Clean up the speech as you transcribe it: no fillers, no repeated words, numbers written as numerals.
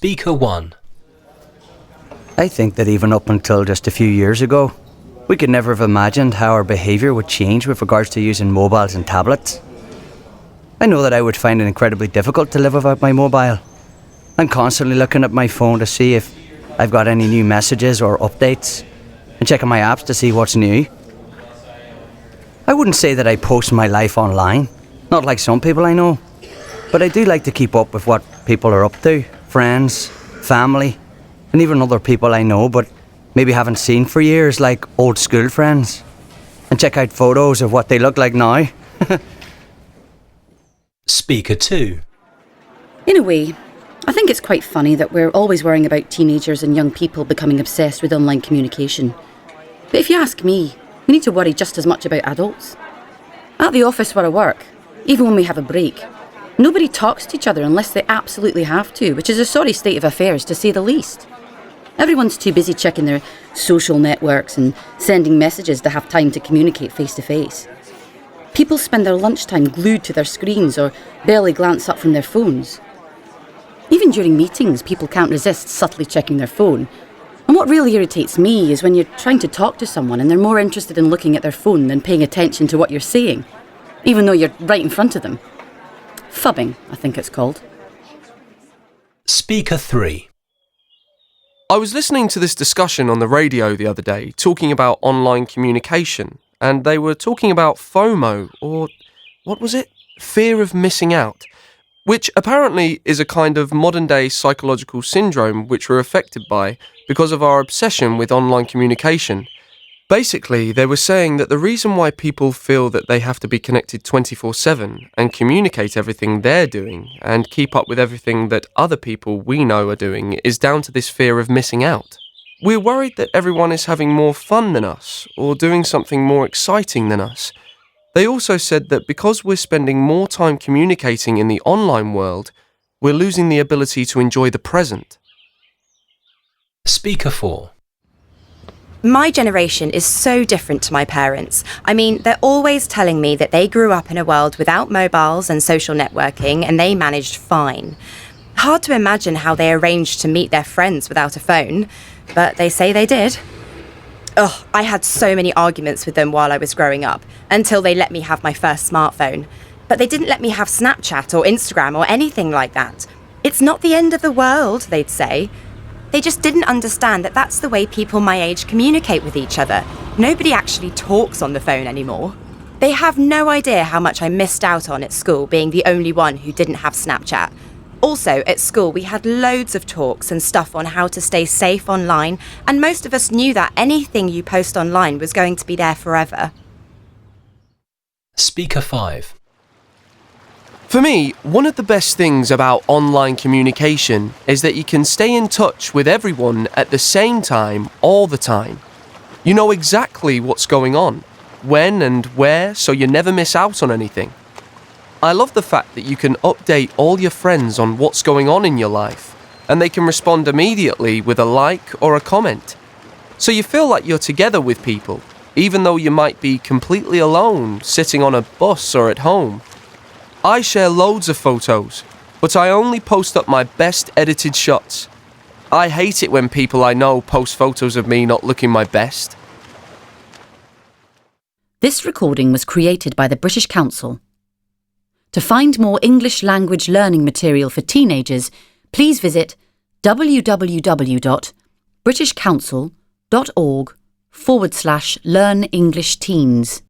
Speaker 1. I think that even up until just a few years ago, we could never have imagined how our behaviour would change with regards to using mobiles and tablets. I know that I would find it incredibly difficult to live without my mobile. I'm constantly looking at my phone to see if I've got any new messages or updates, and checking my apps to see what's new. I wouldn't say that I post my life online, not like some people I know, but I do like to keep up with what people are up to, friends, family, and even other people I know but maybe haven't seen for years, like old school friends, and check out photos of what they look like now. Speaker 2. In a way, I think it's quite funny that we're always worrying about teenagers and young people becoming obsessed with online communication. But if you ask me, we need to worry just as much about adults. At the office where I work, even when we have a break, nobody talks to each other unless they absolutely have to, which is a sorry state of affairs to say the least. Everyone's too busy checking their social networks and sending messages to have time to communicate face to face. People spend their lunchtime glued to their screens or barely glance up from their phones. Even during meetings, people can't resist subtly checking their phone. And what really irritates me is when you're trying to talk to someone and they're more interested in looking at their phone than paying attention to what you're saying, even though you're right in front of them. Phubbing, I think it's called. Speaker 3. I was listening to this discussion on the radio the other day, talking about online communication, and they were talking about FOMO, or what was it? Fear of missing out, which apparently is a kind of modern-day psychological syndrome which we're affected by because of our obsession with online communication. Basically, they were saying that the reason why people feel that they have to be connected 24/7 and communicate everything they're doing and keep up with everything that other people we know are doing is down to this fear of missing out. We're worried that everyone is having more fun than us or doing something more exciting than us. They also said that because we're spending more time communicating in the online world, we're losing the ability to enjoy the present. Speaker 4. My generation is so different to my parents. I mean, they're always telling me that they grew up in a world without mobiles and social networking and they managed fine. Hard to imagine how they arranged to meet their friends without a phone, but they say they did. Ugh, I had so many arguments with them while I was growing up, until they let me have my first smartphone. But they didn't let me have Snapchat or Instagram or anything like that. It's not the end of the world, they'd say. They just didn't understand that that's the way people my age communicate with each other. Nobody actually talks on the phone anymore. They have no idea how much I missed out on at school being the only one who didn't have Snapchat. Also, at school we had loads of talks and stuff on how to stay safe online, and most of us knew that anything you post online was going to be there forever. Speaker 5. For me, one of the best things about online communication is that you can stay in touch with everyone at the same time, all the time. You know exactly what's going on, when and where, so you never miss out on anything. I love the fact that you can update all your friends on what's going on in your life, and they can respond immediately with a like or a comment. So you feel like you're together with people, even though you might be completely alone, sitting on a bus or at home. I share loads of photos, but I only post up my best edited shots. I hate it when people I know post photos of me not looking my best. This recording was created by the British Council. To find more English language learning material for teenagers, please visit www.britishcouncil.org/learnenglishTeens.